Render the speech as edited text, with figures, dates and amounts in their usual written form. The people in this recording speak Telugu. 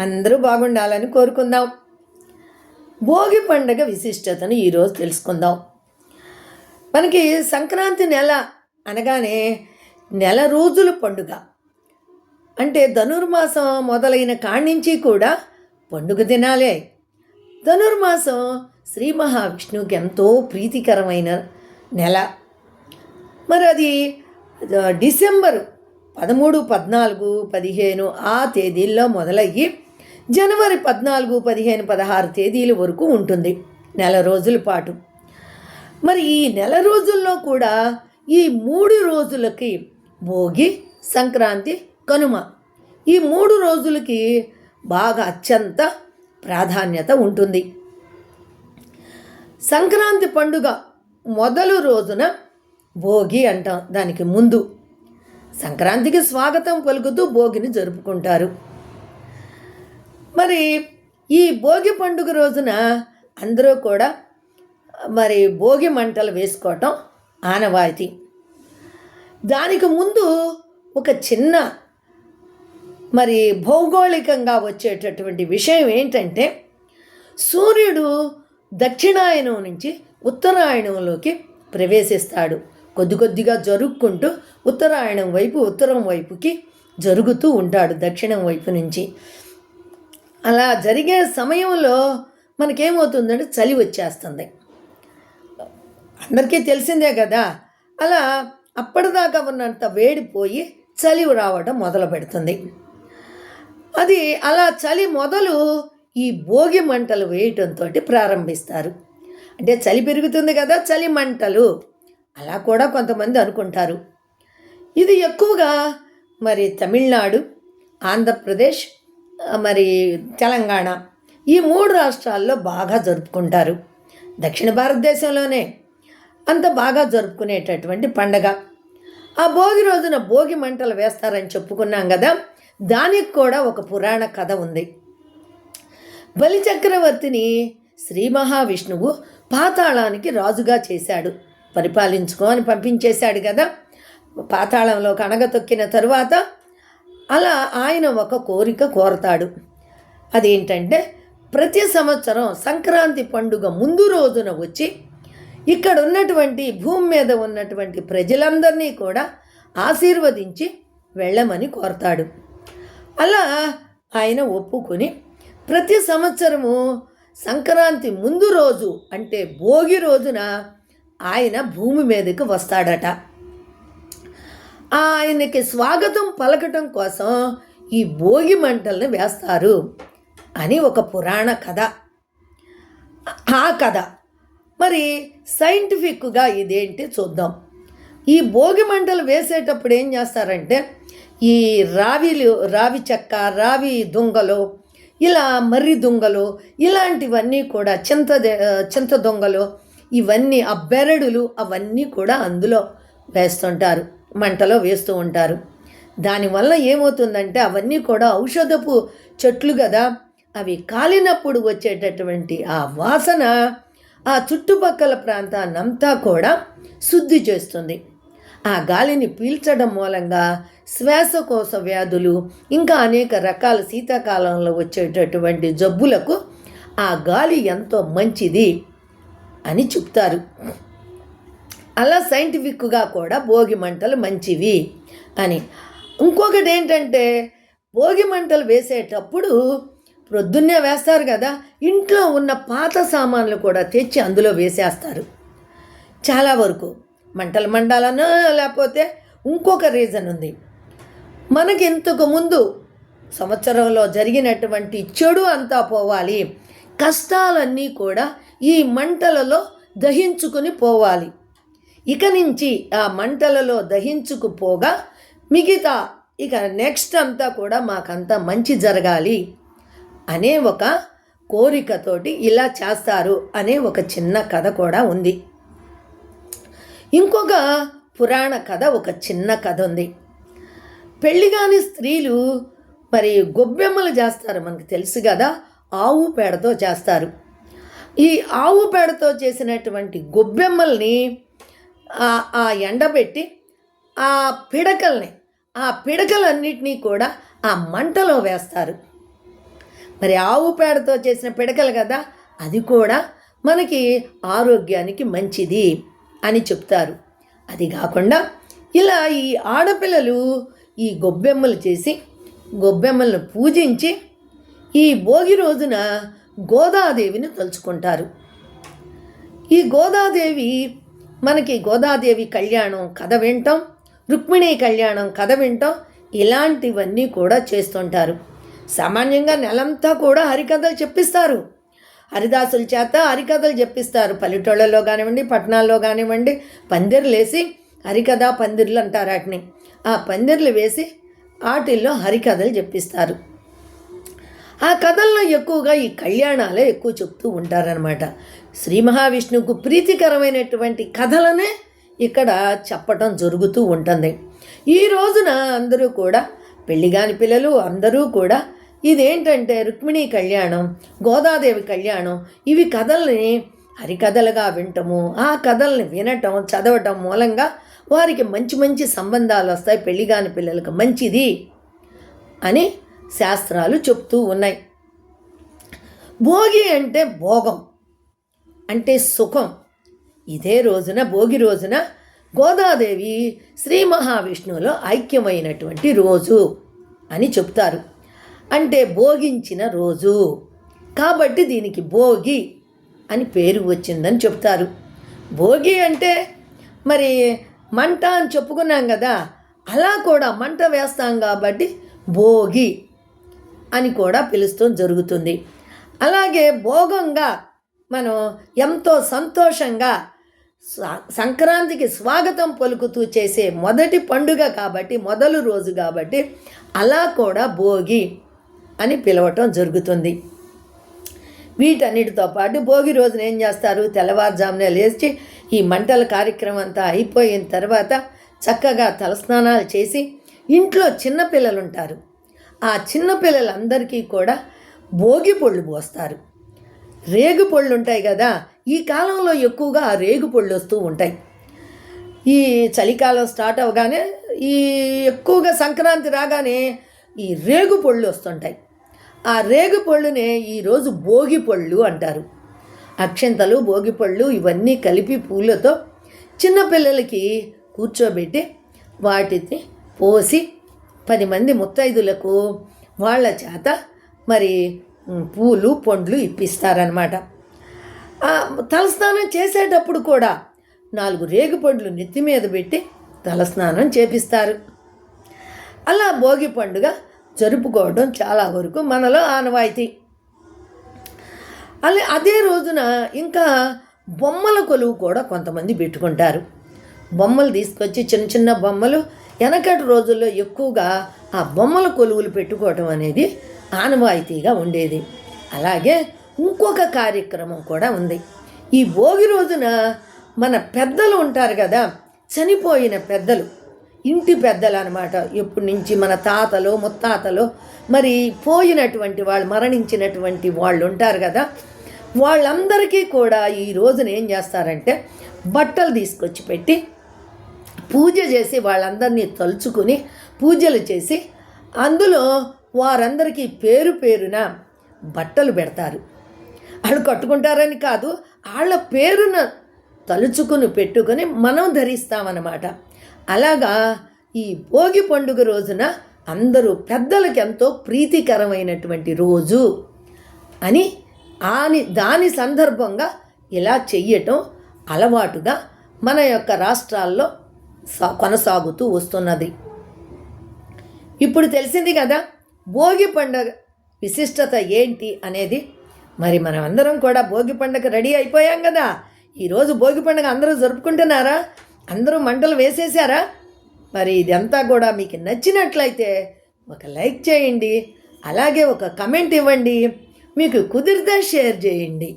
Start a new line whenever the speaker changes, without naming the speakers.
అందరూ బాగుండాలని కోరుకుందాం. భోగి పండుగ విశిష్టతను ఈరోజు తెలుసుకుందాం. మనకి సంక్రాంతి నెల అనగానే నెల రోజుల పండుగ. అంటే ధనుర్మాసం మొదలైన కాడి నుంచి కూడా పండుగ దినాలే. ధనుర్మాసం శ్రీ మహావిష్ణువుకి ఎంతో ప్రీతికరమైన నెల. మరి అది డిసెంబరు 13, 14, 15 ఆ తేదీల్లో మొదలయ్యి జనవరి 14, 15, 16 తేదీల వరకు ఉంటుంది, నెల రోజుల పాటు. మరి ఈ నెల రోజుల్లో కూడా ఈ 3 రోజులకి భోగి, సంక్రాంతి, కనుమ ఈ 3 రోజులకి బాగా అత్యంత ప్రాధాన్యత ఉంటుంది. సంక్రాంతి పండుగ మొదలు రోజున భోగి అంటాం. దానికి ముందు సంక్రాంతికి స్వాగతం పలుకుతూ భోగిని జరుపుకుంటారు. మరి ఈ భోగి పండుగ రోజున అందరూ కూడా మరి భోగి మంటలు వేసుకోవటం ఆనవాయితీ. దానికి ముందు ఒక చిన్న మరి భౌగోళికంగా వచ్చేటటువంటి విషయం ఏంటంటే, సూర్యుడు దక్షిణాయనం నుంచి ఉత్తరాయణంలోకి ప్రవేశిస్తాడు. కొద్ది కొద్దిగా జరుపుకుంటూ ఉత్తరాయణం వైపు, ఉత్తరం వైపుకి జరుగుతూ ఉంటాడు దక్షిణం వైపు నుంచి. అలా జరిగే సమయంలో మనకేమవుతుందంటే చలి వచ్చేస్తుంది. అందరికీ తెలిసిందే కదా. అలా అప్పటిదాకా ఉన్నంత వేడిపోయి చలి రావడం మొదలు పెడుతుంది. అది అలా చలి మొదలు ఈ భోగి మంటలు వేయటంతో ప్రారంభిస్తారు. అంటే చలి పెరుగుతుంది కదా, చలి మంటలు అలా కూడా కొంతమంది అనుకుంటారు. ఇది ఎక్కువగా మరి తమిళనాడు, ఆంధ్రప్రదేశ్, మరి తెలంగాణ ఈ 3 రాష్ట్రాల్లో బాగా జరుపుకుంటారు. దక్షిణ భారతదేశంలోనే అంత బాగా జరుపుకునేటటువంటి పండగ. ఆ భోగి రోజున భోగి మంటలు వేస్తారని చెప్పుకున్నాం కదా. దానికి కూడా ఒక పురాణ కథ ఉంది. బలిచక్రవర్తిని శ్రీ మహావిష్ణువు పాతాళానికి రాజుగా చేశాడు. పరిపాలించుకో అని పంపించేశాడు కదా. పాతాళంలోకి అణగతొక్కిన తరువాత అలా ఆయన ఒక కోరిక కోరతాడు. అదేంటంటే, ప్రతి సంవత్సరం సంక్రాంతి పండుగ ముందు రోజున వచ్చి ఇక్కడ ఉన్నటువంటి భూమి మీద ఉన్నటువంటి ప్రజలందరినీ కూడా ఆశీర్వదించి వెళ్ళమని కోరతాడు. అలా ఆయన ఒప్పుకొని ప్రతి సంవత్సరము సంక్రాంతి ముందు రోజు అంటే భోగి రోజున ఆయన భూమి మీదకి వస్తాడట. ఆయనకి స్వాగతం పలకటం కోసం ఈ భోగి మంటల్ని వేస్తారు అని ఒక పురాణ కథ. ఆ కథ మరి సైంటిఫిక్గా ఇదేంటి చూద్దాం. ఈ భోగి మంటలు వేసేటప్పుడు ఏం చేస్తారంటే, ఈ రావి చెక్క, రావి దుంగలు, ఇలా మర్రి దుంగలు, ఇలాంటివన్నీ కూడా చింత దొంగలు, ఇవన్నీ ఆ బెరడులు అవన్నీ కూడా అందులో వేస్తుంటారు, మంటలో వేస్తూ ఉంటారు. దానివల్ల ఏమవుతుందంటే అవన్నీ కూడా ఔషధపు చెట్లు కదా, అవి కాలినప్పుడు వచ్చేటటువంటి ఆ వాసన ఆ చుట్టుపక్కల ప్రాంతాన్నంతా కూడా శుద్ధి చేస్తుంది. ఆ గాలిని పీల్చడం మూలంగా శ్వాసకోశ వ్యాధులు, ఇంకా అనేక రకాల శీతాకాలంలో వచ్చేటటువంటి జబ్బులకు ఆ గాలి ఎంతో మంచిది అని చెప్తారు. అలా సైంటిఫిక్గా కూడా భోగి మంటలు మంచివి అని. ఇంకొకటి ఏంటంటే, భోగి మంటలు వేసేటప్పుడు ప్రొద్దున్నే వేస్తారు కదా, ఇంట్లో ఉన్న పాత సామాన్లు కూడా తెచ్చి అందులో వేసేస్తారు. చాలా వరకు మంటలు మండాలనో లేకపోతే ఇంకొక రీజన్ ఉంది. మనకి ఇంతకు ముందు సంవత్సరంలో జరిగినటువంటి చెడు అంతా పోవాలి, కష్టాలన్నీ కూడా ఈ మంటలలో దహించుకుని పోవాలి. ఇక నుంచి ఆ మంటలలో దహించుకుపోగా మిగతా ఇక నెక్స్ట్ అంతా కూడా మాకంతా మంచి జరగాలి అనే ఒక కోరికతోటి ఇలా చేస్తారు అనే ఒక చిన్న కథ కూడా ఉంది. ఇంకొక పురాణ కథ, ఒక చిన్న కథ ఉంది. పెళ్ళిగాని స్త్రీలు మరి గొబ్బెమ్మలు చేస్తారు, మనకు తెలుసు కదా. ఆవు పేడతో చేస్తారు. ఈ ఆవు పేడతో చేసినటువంటి గొబ్బెమ్మల్ని ఆ ఎండబెట్టి ఆ పిడకల్ని, ఆ పిడకలన్నిటినీ కూడా ఆ మంటలో వేస్తారు. మరి ఆవు పేడతో చేసిన పిడకలు కదా, అది కూడా మనకి ఆరోగ్యానికి మంచిది అని చెప్తారు. అది కాకుండా ఇలా ఈ ఆడపిల్లలు ఈ గొబ్బెమ్మలు చేసి గొబ్బెమ్మలను పూజించి ఈ భోగి రోజున గోదాదేవిని తలుచుకుంటారు. ఈ గోదాదేవి మనకి గోదాదేవి కళ్యాణం కథ వింటాం, రుక్మిణీ కళ్యాణం కథ వింటాం, ఇలాంటివన్నీ కూడా చేస్తుంటారు. సామాన్యంగా నెలంతా కూడా హరికథలు చెప్పిస్తారు, హరిదాసుల చేత హరికథలు చెప్పిస్తారు. పల్లెటూళ్ళలో కానివ్వండి, పట్టణాల్లో కానివ్వండి, పందిర్లు వేసి హరికథ పందిర్లు అంటారు వాటిని. ఆ పందిర్లు వేసి వాటిల్లో హరికథలు చెప్పిస్తారు. ఆ కథల్లో ఎక్కువగా ఈ కళ్యాణాలే ఎక్కువ చెప్తూ ఉంటారనమాట. శ్రీ మహావిష్ణువుకు ప్రీతికరమైనటువంటి కథలనే ఇక్కడ చెప్పటం జరుగుతూ ఉంటుంది. ఈ రోజున అందరూ కూడా పెళ్ళిగాని పిల్లలు అందరూ కూడా ఇదేంటంటే రుక్మిణీ కళ్యాణం, గోదాదేవి కళ్యాణం, ఇవి కథల్ని హరికథలుగా వినటము, ఆ కథల్ని వినటం చదవటం మూలంగా వారికి మంచి మంచి సంబంధాలు వస్తాయి, పెళ్ళిగాని పిల్లలకు మంచిది అని శాస్త్రాలు చెప్తూ ఉన్నాయి. భోగి అంటే భోగం అంటే సుఖం. ఇదే రోజున భోగి రోజున గోదాదేవి శ్రీ మహావిష్ణువులో ఐక్యమైనటువంటి రోజు అని చెప్తారు. అంటే భోగించిన రోజు కాబట్టి దీనికి భోగి అని పేరు వచ్చిందని చెప్తారు. భోగి అంటే మరి మంట అని చెప్పుకున్నాం కదా, అలా కూడా మంట వేస్తాం కాబట్టి భోగి అని కూడా పిలుస్తూ జరుగుతుంది. అలాగే భోగంగా మనం ఎంతో సంతోషంగా సంక్రాంతికి స్వాగతం పలుకుతూ చేసే మొదటి పండుగ కాబట్టి, మొదలు రోజు కాబట్టి అలా కూడా భోగి అని పిలవటం జరుగుతుంది. వీటన్నిటితో పాటు భోగి రోజున ఏం చేస్తారు, తెల్లవారుజామునే లేచి ఈ మంటల కార్యక్రమం అంతా అయిపోయిన తర్వాత చక్కగా తలస్నానాలు చేసి ఇంట్లో చిన్నపిల్లలు ఉంటారు, ఆ చిన్నపిల్లలందరికీ కూడా భోగి పళ్ళు పోస్తారు. రేగు పళ్ళు ఉంటాయి కదా, ఈ కాలంలో ఎక్కువగా ఆ రేగు పళ్ళు వస్తూ ఉంటాయి. ఈ చలికాలం స్టార్ట్ అవగానే ఈ ఎక్కువగా సంక్రాంతి రాగానే ఈ రేగు పళ్ళు వస్తుంటాయి. ఆ రేగు పళ్ళునే ఈరోజు భోగి పళ్ళు అంటారు. అక్షంతలు, భోగి పళ్ళు ఇవన్నీ కలిపి పూలతో చిన్నపిల్లలకి కూర్చోబెట్టి వాటిని పోసి 10 మంది ముత్తైదులకు వాళ్ళ చేత మరి పూలు పండ్లు ఇప్పిస్తారనమాట. తలస్నానం చేసేటప్పుడు కూడా 4 రేగు పండ్లు నెత్తి మీద పెట్టి తలస్నానం చేపిస్తారు. అలా భోగి పండుగ జరుపుకోవడం చాలా వరకు మనలో ఆనవాయితీ. అదే రోజున ఇంకా బొమ్మల కొలువు కూడా కొంతమంది పెట్టుకుంటారు. బొమ్మలు తీసుకొచ్చి చిన్న చిన్న బొమ్మలు వెనకటి రోజుల్లో ఎక్కువగా ఆ బొమ్మల కొలువులు పెట్టుకోవటం అనేది ఆనవాయితీగా ఉండేది. అలాగే ఇంకొక కార్యక్రమం కూడా ఉంది. ఈ భోగి రోజున మన పెద్దలు ఉంటారు కదా, చనిపోయిన పెద్దలు, ఇంటి పెద్దలు అన్నమాట. ఎప్పటి నుంచి మన తాతలు ముత్తాతలు మరి పోయినటువంటి వాళ్ళు, మరణించినటువంటి వాళ్ళు ఉంటారు కదా, వాళ్ళందరికీ కూడా ఈ రోజున ఏం చేస్తారంటే బట్టలు తీసుకొచ్చి పెట్టి పూజ చేసి వాళ్ళందరినీ తలుచుకుని పూజలు చేసి అందులో వారందరికీ పేరు పేరున బట్టలు పెడతారు. వాళ్ళు కట్టుకుంటారని కాదు, వాళ్ళ పేరున తలుచుకుని పెట్టుకొని మనం ధరిస్తామన్నమాట. అలాగా ఈ భోగి పండుగ రోజున అందరూ పెద్దలకి ఎంతో ప్రీతికరమైనటువంటి రోజు అని దాని సందర్భంగా ఇలా చెయ్యటం అలవాటుగా మన యొక్క రాష్ట్రాల్లో కొనసాగుతూ వస్తున్నది. ఇప్పుడు తెలిసింది కదా భోగి పండుగ విశిష్టత ఏంటి అనేది. మరి మనం అందరం కూడా భోగి పండుగ రెడీ అయిపోయాం కదా. ఈరోజు భోగి పండుగ అందరూ జరుపుకుంటున్నారా? అందరూ మంటలు వేసేసారా? మరి ఇదంతా కూడా మీకు నచ్చినట్లయితే ఒక లైక్ చేయండి, అలాగే ఒక కమెంట్ ఇవ్వండి, మీకు కుదిరితే షేర్ చేయండి.